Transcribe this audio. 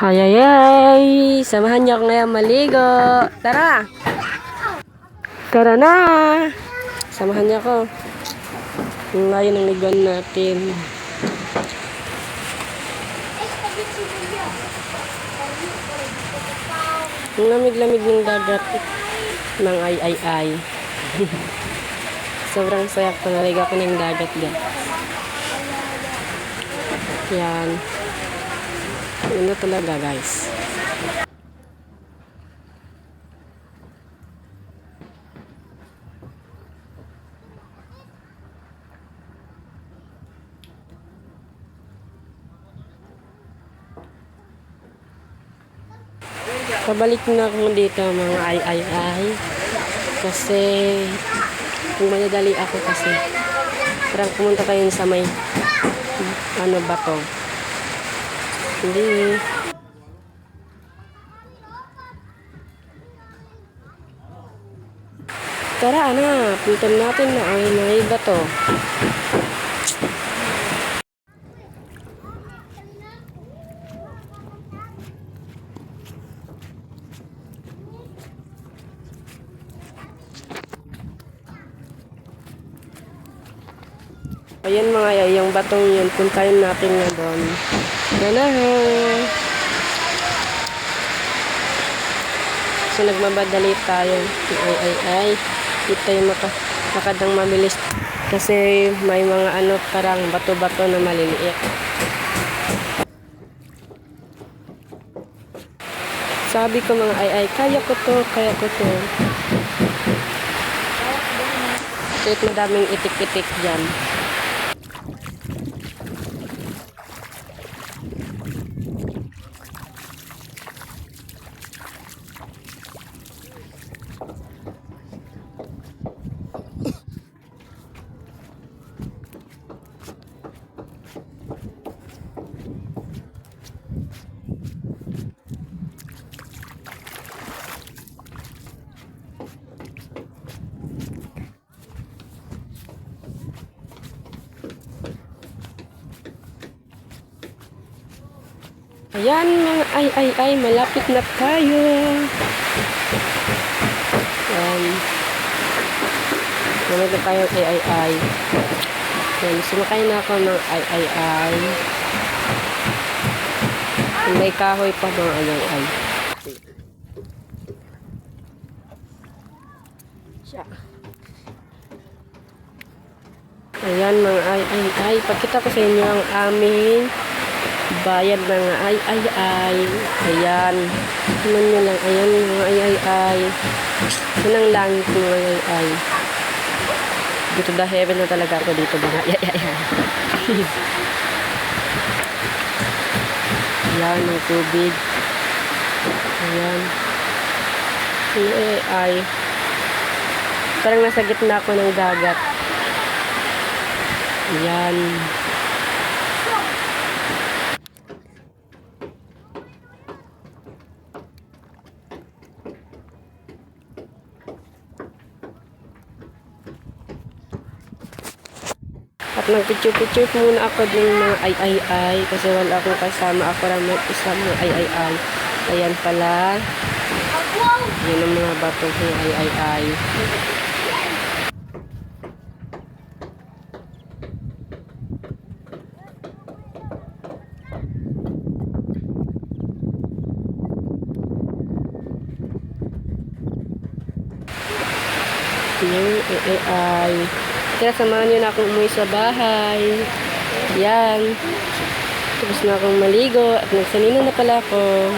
Ay, ay, ay. Samahan niyo ako ngayon maligo. Tara! Tara na! Samahan niyo ako. Ang layo ng liguan natin. Ang lamig-lamig ng dagat ng ay. Sobrang saya ko. Naligo ako ng dagat guys. Yan. Ano talaga guys. Pabalik na ako dito mga ay. Kasi kung madadali ako kasi parang pumunta tayo sa may ano ba to? Hindi. Tara na, puntan natin na ay ba to? Ayan mga ay, yung batong yun, puntahin natin na doon. Ganahan. So nagmabadali tayo. Ay. Dito tayo makadang mabilis. Kasi may mga ano parang bato-bato na maliliit. Sabi ko mga ay, kaya ko to. Kahit madaming itik-itik dyan. Ayan mga ay, malapit na tayo. Malapit na tayo ay. Ayan, sumakay na ako ng ay. May kahoy pa mga ay. Ayan mga ay. Pakita ko sa inyo ang aming bayan ng ay. Ayan. Tingnan nyo lang. Ayan mga ay. Yan ang langit ng ay. Dito the heaven na talaga ako dito mga ay. Ayan ang tubig. Ayan. Ay. Parang nasa gitna ako ng dagat. Ayan. At nag-picture muna ako ng mga ay. Kasi wala akong kasama. Ako lang may isang ay. Ayan pala. Yan ang mga bato ng ay. Yung ay. Kaya samahan nyo na akong umuwi sa bahay. Yan. Tapos na akong maligo at nagsanina na pala ako.